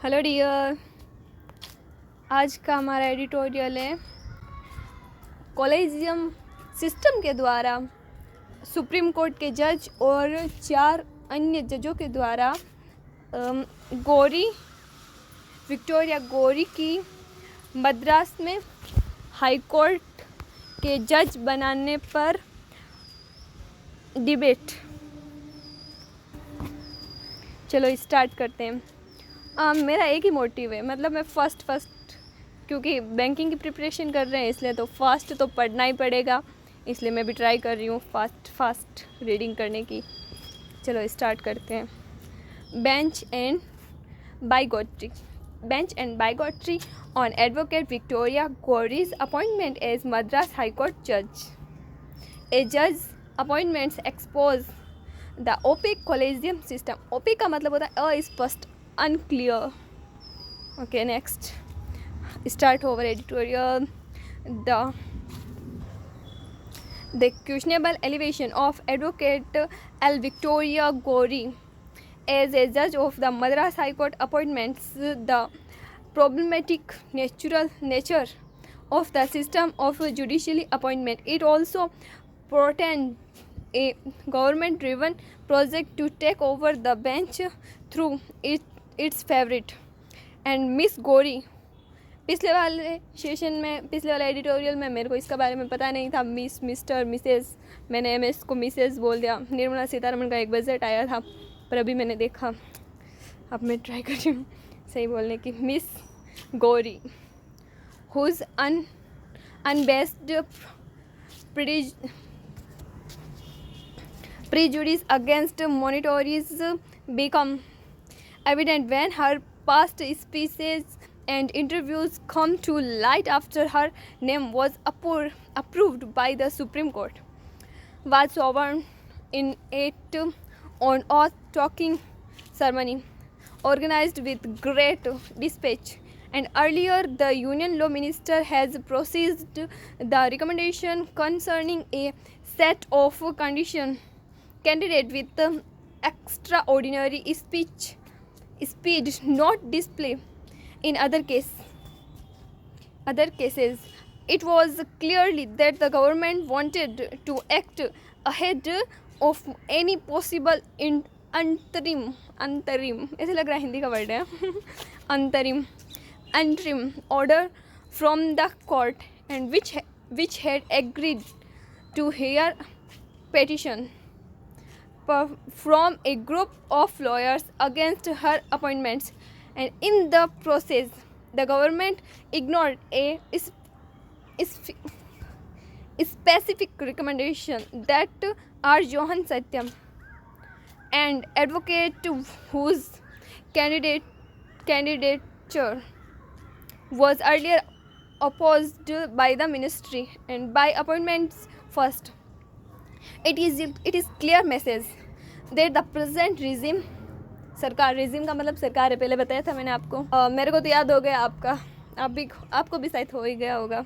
Hello dear. आज का हमारा एडिटोरियल है कॉलेजियम सिस्टम के द्वारा सुप्रीम कोर्ट के जज और 4 अन्य जजों के द्वारा विक्टोरिया गौरी की मद्रास में हाई कोर्ट के जज बनाने पर डिबेट। चलो स्टार्ट करते हैं। मेरा एक ही मोटिव है, मतलब मैं फ़र्स्ट क्योंकि बैंकिंग की प्रिपरेशन कर रहे हैं इसलिए तो फास्ट तो पढ़ना ही पड़ेगा, इसलिए मैं भी ट्राई कर रही हूँ फास्ट रीडिंग करने की। चलो स्टार्ट करते हैं। Bench and बाइगोट्री on advocate Victoria गौरीज appointment as Madras high court जज। ए जज appointments expose the OPEC collegium system. OPEC का मतलब होता है अस्पष्ट, unclear. Okay, next. Start over editorial. The questionable elevation of Advocate L. Victoria Gowrie as a judge of the Madras High Court appointments, the problematic nature of the system of judicial appointment. It also portends a government-driven project to take over the bench through its favorite. And Miss Gauri, पिछले वाले editorial में मेरे को इसका बारे में पता नहीं था। मिस, मिस्टर, मिसेस, मैंने MS को मिसेस बोल दिया। निर्मला सीतारमण का एक बजट आया था पर अभी मैंने देखा, अब मैं ट्राई कर रही हूँ सही बोलने की। Miss Gauri whose unbased prejudice against monitors become evident when her past speeches and interviews come to light after her name was approved by the Supreme Court, was sworn in at on oath talking ceremony organized with great dispatch. And earlier, the Union Law Minister has processed the recommendation concerning a set of conditions candidate with extraordinary speed not display. In other cases, it was clearly that the government wanted to act ahead of any possible अंतरिम ऐसे लग रहा है हिंदी का word है अंतरिम order from the court, and which had agreed to hear petition from a group of lawyers against her appointments. And in the process, the government ignored a specific recommendation that R. Johan Satyam, an advocate whose candidature was earlier opposed by the ministry and by appointments first. It is clear message that the present regime, सरकार, regime का मतलब सरकार है, पहले बताया था मैंने आपको। मेरे को तो याद हो गया, आपको भी शायद हो ही गया होगा।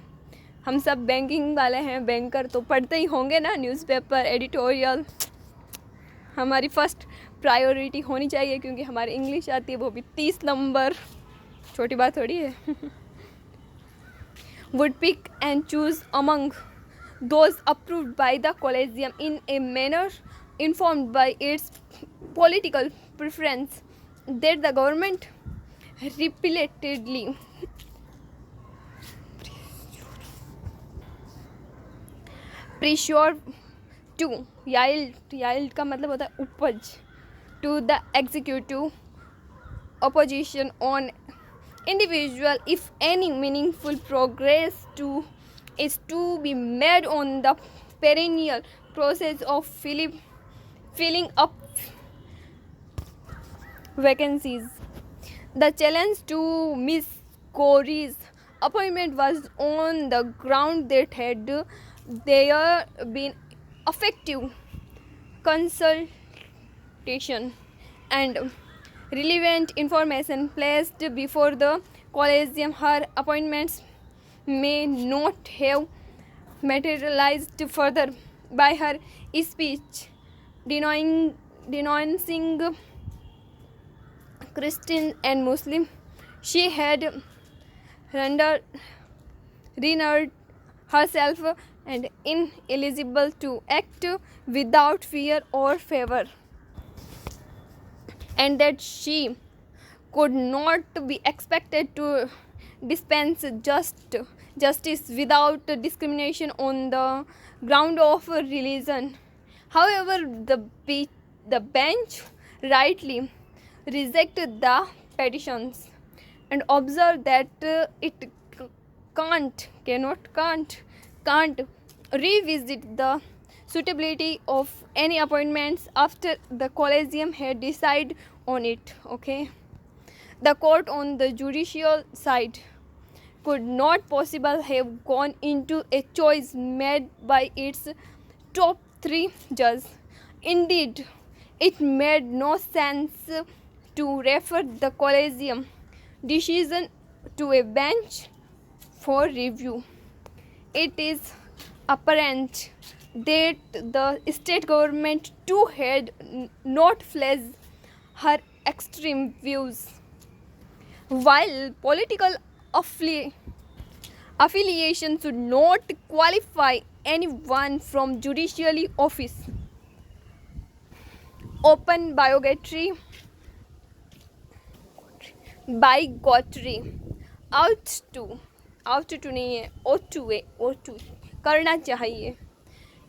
हम सब बैंकिंग वाले हैं, बैंकर तो पढ़ते ही होंगे ना न्यूज़पेपर, एडिटोरियल। हमारी फर्स्ट प्रायोरिटी होनी चाहिए क्योंकि हमारी इंग्लिश आती है, वो भी 30 नंबर, छोटी बात थोड़ी है। would pick and choose among those approved by the Collegium in a manner informed by its political preference, that the government repeatedly pressured to yield का मतलब होता है उपज to the executive opposition on individual if any meaningful progress is to be made on the perennial process of filling up vacancies. The challenge to Miss Gowrie's appointment was on the ground that had there been effective consultation and relevant information placed before the Collegium. Her appointments may not have materialized further by her speech denouncing Christian and Muslim She had rendered herself and ineligible to act without fear or favor, and that she could not be expected to dispense justice without discrimination on the ground of religion. However, the bench rightly rejected the petitions and observed that it can't revisit the suitability of any appointments after the collegium had decided on it. Okay, the court on the judicial side could not possibly have gone into a choice made by its top 3 judges. Indeed, it made no sense to refer the collegium decision to a bench for review. It is apparent that the state government too had not fled her extreme views. While political affiliation should not qualify anyone from judicial office, open bigotry ought to करना चाहिए.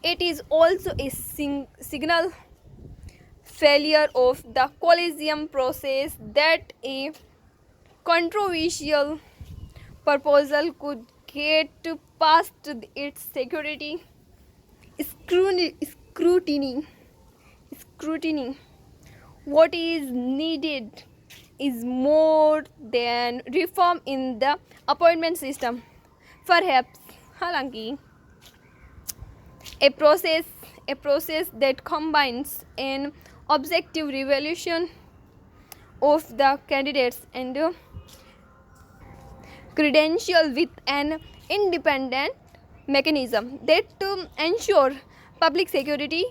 It is also a signal failure of the collegium process that a controversial proposal could get past its security scrutiny. What is needed is more than reform in the appointment system. Perhaps, हालांकि, a process that combines an objective evaluation of the candidates and credential with an independent mechanism that ensure public security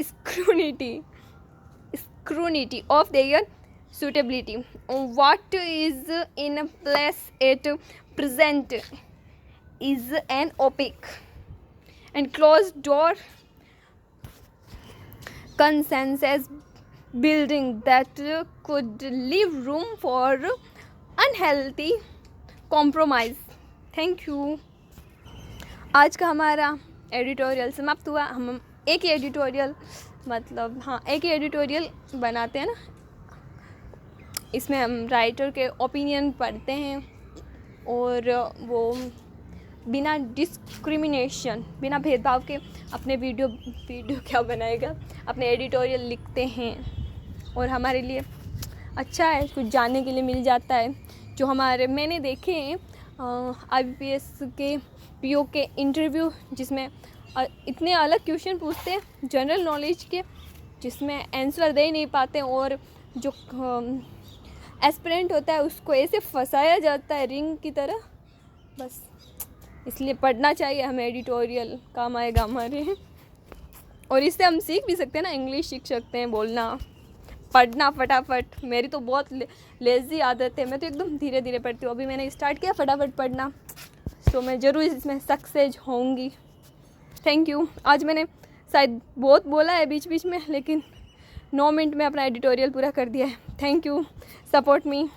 scrutiny of their suitability. What is in place at present is an opaque and closed door consensus building that could leave room for unhealthy compromise. Thank you. आज का हमारा editorial समाप्त हुआ. हम एक ही editorial बनाते हैं ना, इसमें हम राइटर के ओपिनियन पढ़ते हैं और वो बिना डिस्क्रिमिनेशन, बिना भेदभाव के अपने वीडियो क्या बनाएगा, अपने एडिटोरियल लिखते हैं और हमारे लिए अच्छा है, कुछ जानने के लिए मिल जाता है. जो मैंने देखे हैं IBPS के PO के इंटरव्यू, जिसमें इतने अलग क्वेश्चन पूछते हैं जनरल नॉलेज के, जिसमें आंसर दे नहीं पाते और जो एस्पिरेंट होता है उसको ऐसे फंसाया जाता है रिंग की तरह. बस इसलिए पढ़ना चाहिए हमें, एडिटोरियल काम आएगा हमारे. और इससे हम सीख भी सकते हैं ना, इंग्लिश सीख सकते हैं बोलना, पढ़ना फटाफट. मेरी तो बहुत लेज़ी आदत है, मैं तो एकदम धीरे धीरे पढ़ती हूँ. अभी मैंने स्टार्ट किया फटाफट पढ़ना, तो मैं ज़रूर इसमें सक्सेस होंगी. Thank you. आज मैंने शायद बहुत बोला है बीच बीच में, लेकिन 9 मिनट में अपना एडिटोरियल पूरा कर दिया है. Thank you, support me.